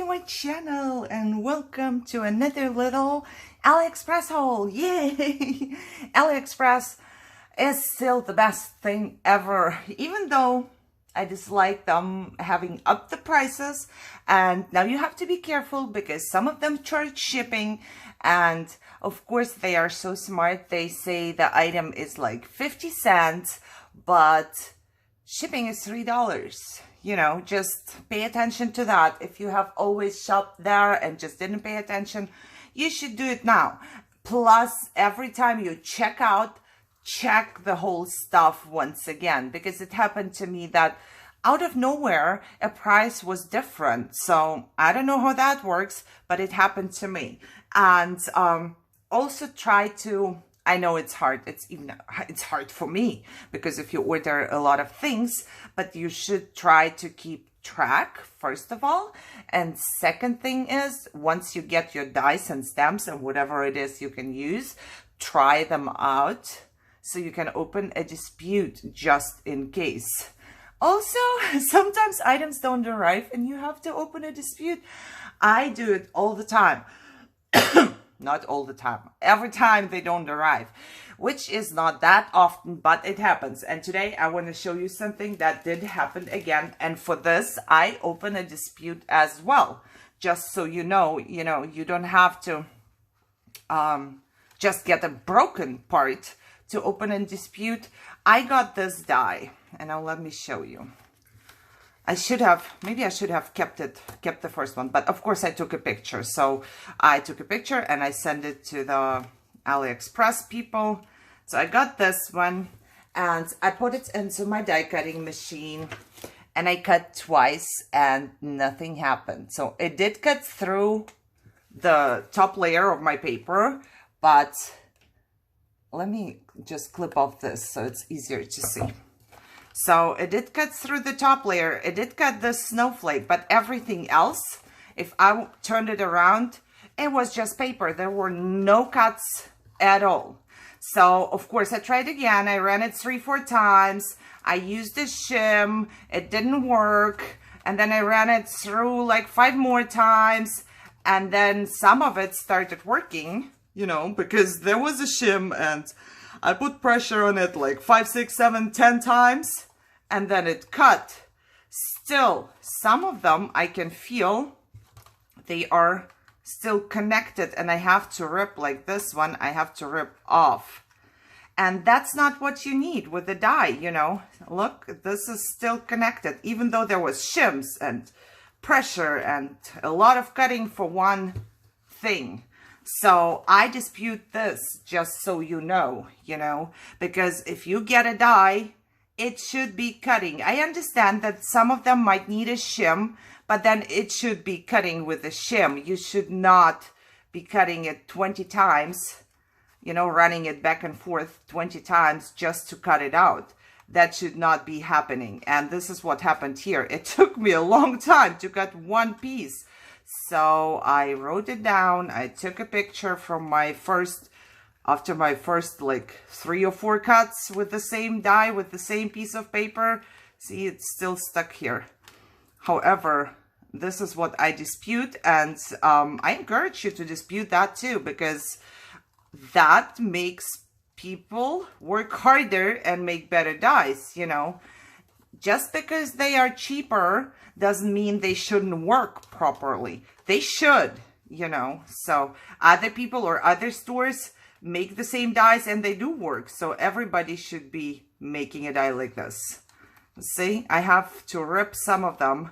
to my channel and welcome to another little Aliexpress haul. Yay! Aliexpress is still the best thing ever, even though I dislike them having up the prices. And now you have to be careful because some of them charge shipping, and of course they are so smart. They say the item is like 50 cents, but shipping is $3. You know, just pay attention to that. If you have always shopped there and just didn't pay attention, you should do it now. Plus, every time you check out, check the whole stuff once again, because it happened to me that out of nowhere, a price was different. So I don't know how that works, but it happened to me. And also try to, I know it's hard. It's hard for me because if you order a lot of things, but you should try to keep track, first of all. And second thing is, once you get your dies and stamps and whatever it is you can use, try them out so you can open a dispute just in case. Also, sometimes items don't arrive and you have to open a dispute. I do it all the time. Not all the time. Every time they don't arrive, which is not that often, but it happens. And today I want to show you something that did happen again. And for this, I open a dispute as well. Just so you know, you don't have to just get a broken part to open a dispute. I got this die, and now let me show you. Maybe I should have kept the first one, but of course I took a picture. So I took a picture and I sent it to the AliExpress people. So I got this one and I put it into my die cutting machine and I cut twice and nothing happened. So it did cut through the top layer of my paper, but let me just clip off this so it's easier to see. So it did cut through the top layer. It did cut the snowflake, but everything else, if I turned it around, it was just paper. There were no cuts at all. So of course I tried again. I ran it 3-4 times. I used the shim. It didn't work. And then I ran it through like 5 more times. And then some of it started working, you know, because there was a shim and I put pressure on it like 5, 6, 7, 10 times, and then it cut. Still, some of them I can feel they are still connected, and I have to rip, like this one, I have to rip off. And that's not what you need with the die, you know. Look, this is still connected, even though there was shims and pressure and a lot of cutting for one thing. So I dispute this, just so you know, because if you get a die, it should be cutting. I understand that some of them might need a shim, but then it should be cutting with a shim. You should not be cutting it 20 times, running it back and forth 20 times just to cut it out. That should not be happening. And this is what happened here. It took me a long time to cut one piece. So I wrote it down. I took a picture from after my first like 3 or 4 cuts with the same die, with the same piece of paper. See, it's still stuck here. However, this is what I dispute, and I encourage you to dispute that too, because that makes people work harder and make better dies, Just because they are cheaper doesn't mean they shouldn't work properly. They should, So other people or other stores make the same dies and they do work. So everybody should be making a die like this. See, I have to rip some of them.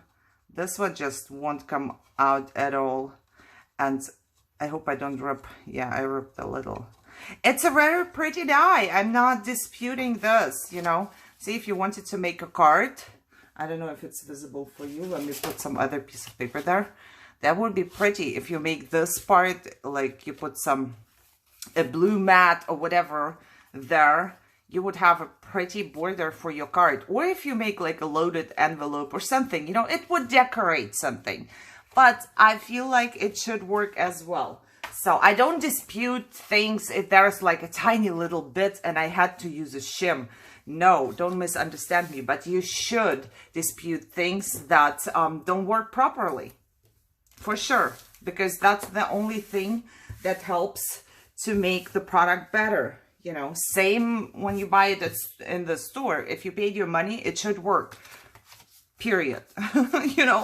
This one just won't come out at all. And I hope I don't rip. Yeah, I ripped a little. It's a very pretty die. I'm not disputing this, See, if you wanted to make a card, I don't know if it's visible for you. Let me put some other piece of paper there. That would be pretty if you make this part, like you put a blue mat or whatever there, you would have a pretty border for your card. Or if you make like a loaded envelope or something, it would decorate something. But I feel like it should work as well. So I don't dispute things if there's like a tiny little bit and I had to use a shim. No, don't misunderstand me, but you should dispute things that don't work properly. for sure, because that's the only thing that helps to make the product better. You know, same when you buy it in the store. If you paid your money, it should work. Period. You know,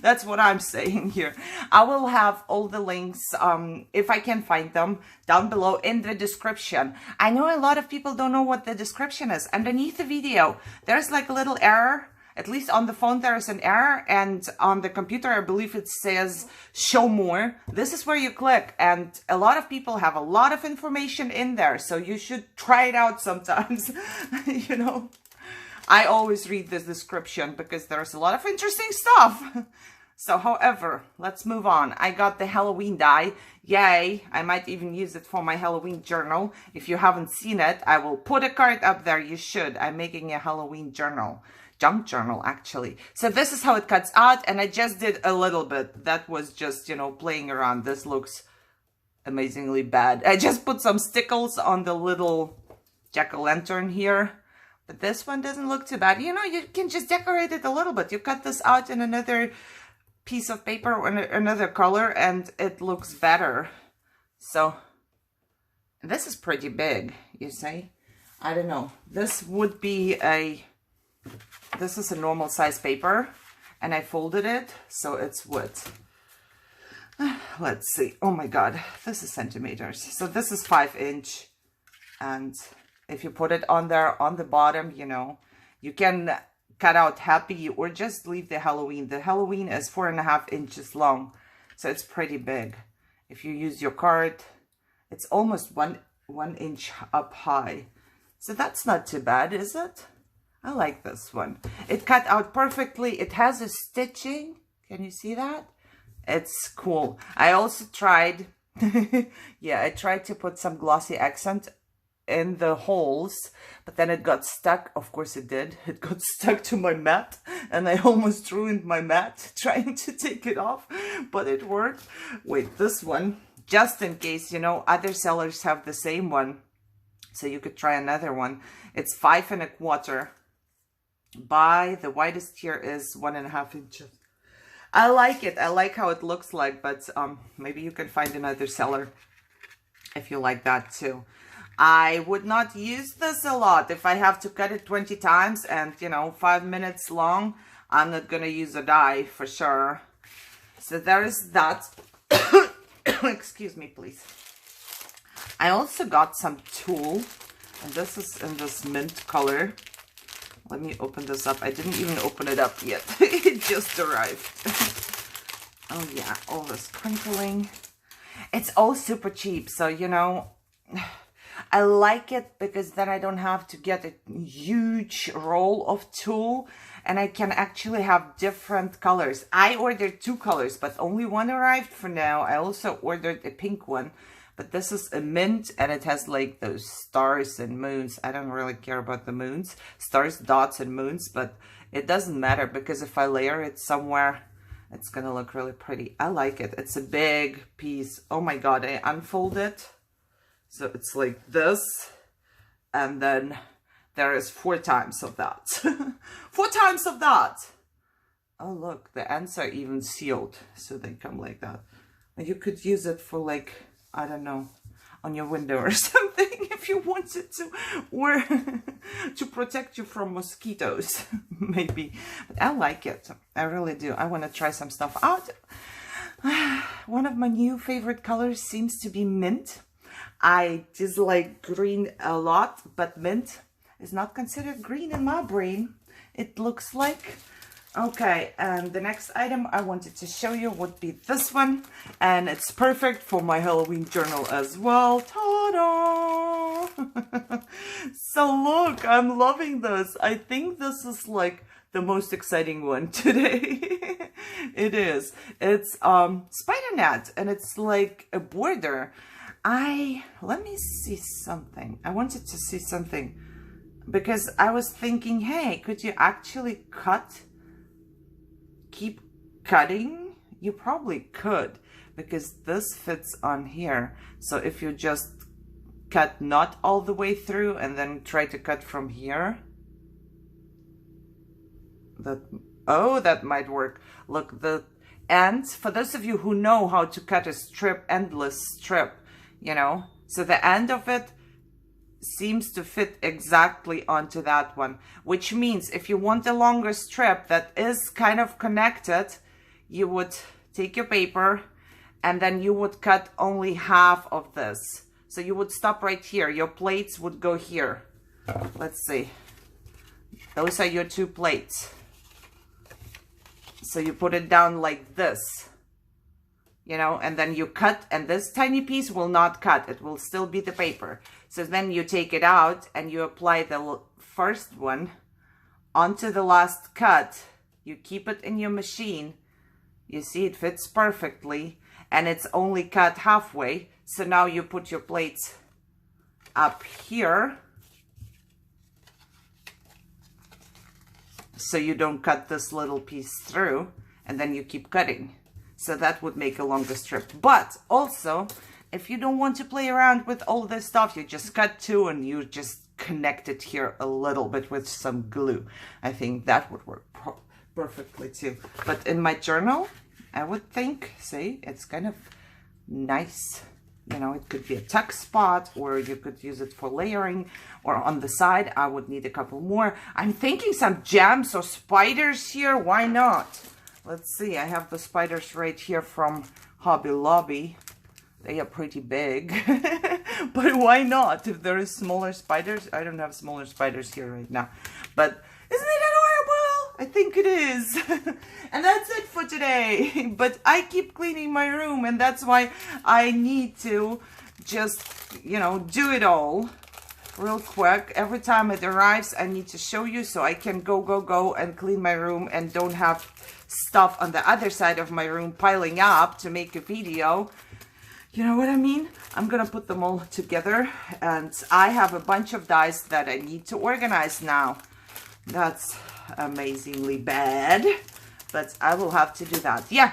that's what I'm saying here. I will have all the links, if I can find them, down below in the description. I know a lot of people don't know what the description is. Underneath the video, there's like a little error. At least on the phone, there is an error. And on the computer, I believe it says show more. This is where you click. And a lot of people have a lot of information in there. So you should try it out sometimes, you know. I always read this description because there's a lot of interesting stuff. So, however, let's move on. I got the Halloween die. Yay. I might even use it for my Halloween journal. If you haven't seen it, I will put a card up there. You should. I'm making a Halloween journal. Junk journal, actually. So this is how it cuts out. And I just did a little bit. That was just, you know, playing around. This looks amazingly bad. I just put some stickles on the little jack-o'-lantern here. But this one doesn't look too bad. You know, you can just decorate it a little bit. You cut this out in another piece of paper or another color and it looks better. So, this is pretty big, you see? I don't know. This would be this is a normal size paper and I folded it. So it's what? Let's see. Oh my God, this is centimeters. So this is 5" and if you put it on there on the bottom, you know, you can cut out happy or just leave the Halloween. The Halloween is 4.5 inches long, so it's pretty big. If you use your card, it's almost one inch up high. So that's not too bad, is it? I like this one. It cut out perfectly. It has a stitching. Can you see that? It's cool. I also tried, yeah, I tried to put some glossy accent in the holes, but then it got stuck. Of course it did. It got stuck to my mat and I almost ruined my mat trying to take it off, but it worked. Wait, this one, just in case, you know, other sellers have the same one, so you could try another one. It's 5 1/4 by, the widest here is 1.5 inches. I like it. I like how it looks like, but maybe you can find another seller if you like that too. I would not use this a lot. If I have to cut it 20 times and, you know, 5 minutes long, I'm not going to use a die for sure. So there is that. Excuse me, please. I also got some tulle, and this is in this mint color. Let me open this up. I didn't even open it up yet. It just arrived. Oh yeah, all this crinkling. It's all super cheap, so, you know, I like it because then I don't have to get a huge roll of tulle and I can actually have different colors. I ordered 2 colors, but only one arrived for now. I also ordered a pink one, but this is a mint and it has like those stars and moons. I don't really care about the moons, stars, dots, and moons, but it doesn't matter because if I layer it somewhere, it's gonna look really pretty. I like it. It's a big piece. Oh my God, I unfold it. So it's like this, and then there is 4 times of that. 4 times of that. Oh, look, the ends are even sealed, so they come like that. And you could use it for, like, I don't know, on your window or something if you wanted to, or to protect you from mosquitoes, maybe. But I like it. I really do. I want to try some stuff out. One of my new favorite colors seems to be mint. I dislike green a lot, but mint is not considered green in my brain. It looks like. Okay, and the next item I wanted to show you would be this one. And it's perfect for my Halloween journal as well. Ta-da! So look, I'm loving this. I think this is like the most exciting one today. It is. It's spider net, and it's like a border. Let me see something. I wanted to see something because I was thinking, hey, could you actually keep cutting? You probably could, because this fits on here. So if you just cut not all the way through and then try to cut from here, that might work. Look, end, for those of you who know how to cut a strip, endless strip, you know, so the end of it seems to fit exactly onto that one, which means if you want a longer strip that is kind of connected, you would take your paper and then you would cut only half of this. So you would stop right here. Your plates would go here. Let's see. Those are your 2 plates. So you put it down like this, you know, and then you cut, and this tiny piece will not cut. It will still be the paper. So then you take it out and you apply the first one onto the last cut. You keep it in your machine. You see it fits perfectly, and it's only cut halfway. So now you put your plates up here, so you don't cut this little piece through, and then you keep cutting. So that would make a longer strip. But also, if you don't want to play around with all this stuff, you just cut 2 and you just connect it here a little bit with some glue. I think that would work perfectly too. But in my journal, I would think, see, it's kind of nice. You know, it could be a tuck spot, or you could use it for layering, or on the side, I would need a couple more. I'm thinking some gems or spiders here. Why not? Let's see. I have the spiders right here from Hobby Lobby. They are pretty big, but why not? If there is smaller spiders, I don't have smaller spiders here right now, but isn't it adorable? I think it is. And that's it for today. But I keep cleaning my room, and that's why I need to just, you know, do it all real quick. Every time it arrives, I need to show you so I can go and clean my room and don't have stuff on the other side of my room piling up to make a video. You know what I mean? I'm gonna put them all together, and I have a bunch of dies that I need to organize now. That's amazingly bad, but I will have to do that. Yeah.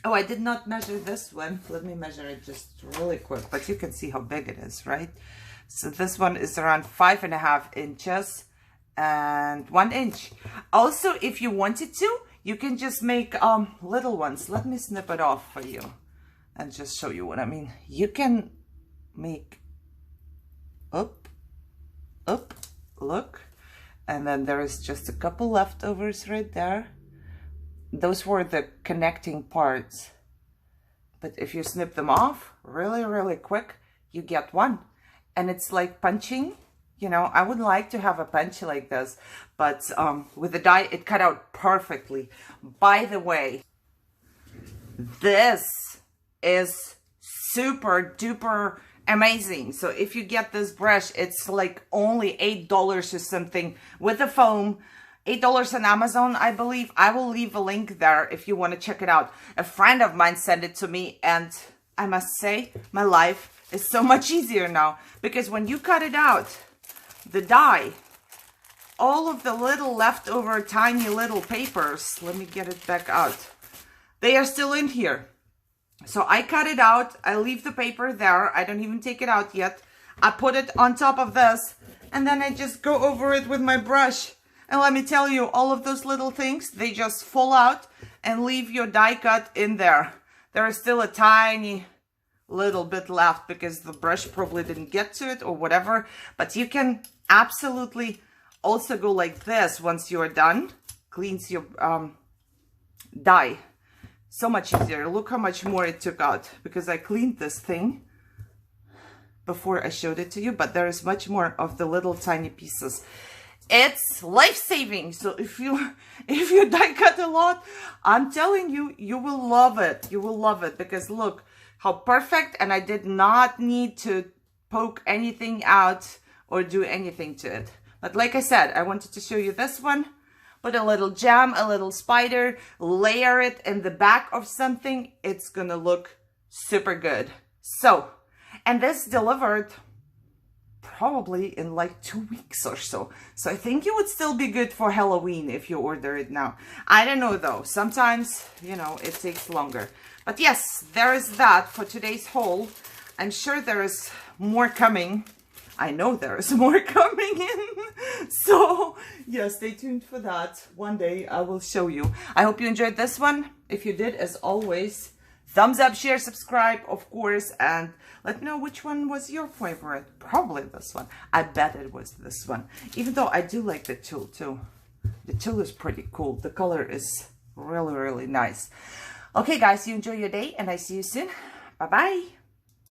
Oh, I did not measure this one. Let me measure it just really quick, but you can see how big it is, right? So this one is around 5.5 inches and 1 inch. Also, if you wanted to, you can just make little ones. Let me snip it off for you and just show you what I mean. You can make up, look, and then there is just a couple leftovers right there. Those were the connecting parts, but if you snip them off really quick, you get one. And it's like punching. You know, I would like to have a punch like this, but with the die, it cut out perfectly. By the way, this is super duper amazing. So if you get this brush, it's like only $8 or something with the foam. $8 on Amazon, I believe. I will leave a link there if you want to check it out. A friend of mine sent it to me, and I must say, my life is so much easier now, because when you cut it out, the die, all of the little leftover tiny little papers, let me get it back out, they are still in here. So I cut it out, I leave the paper there, I don't even take it out yet. I put it on top of this, and then I just go over it with my brush. And let me tell you, all of those little things, they just fall out and leave your die cut in there. There is still a tiny little bit left because the brush probably didn't get to it or whatever. But you can absolutely also go like this once you are done. Cleans your die. So much easier. Look how much more it took out, because I cleaned this thing before I showed it to you. But there is much more of the little tiny pieces. It's life-saving. So if you die cut a lot, I'm telling you, you will love it. You will love it, because look how perfect, and I did not need to poke anything out or do anything to it. But like I said, I wanted to show you this one. Put a little gem, a little spider, layer it in the back of something. It's gonna look super good. So, and this delivered probably in like 2 weeks or so. So I think it would still be good for Halloween if you order it now. I don't know though. Sometimes, you know, it takes longer. But yes, there is that for today's haul. I'm sure there is more coming. I know there is more coming in. So yeah, stay tuned for that. One day I will show you. I hope you enjoyed this one. If you did, as always, thumbs up, share, subscribe, of course, and let me know which one was your favorite. Probably this one. I bet it was this one. Even though I do like the tulle too. The tulle is pretty cool. The color is really, really nice. Okay, guys, you enjoy your day, and I see you soon. Bye-bye.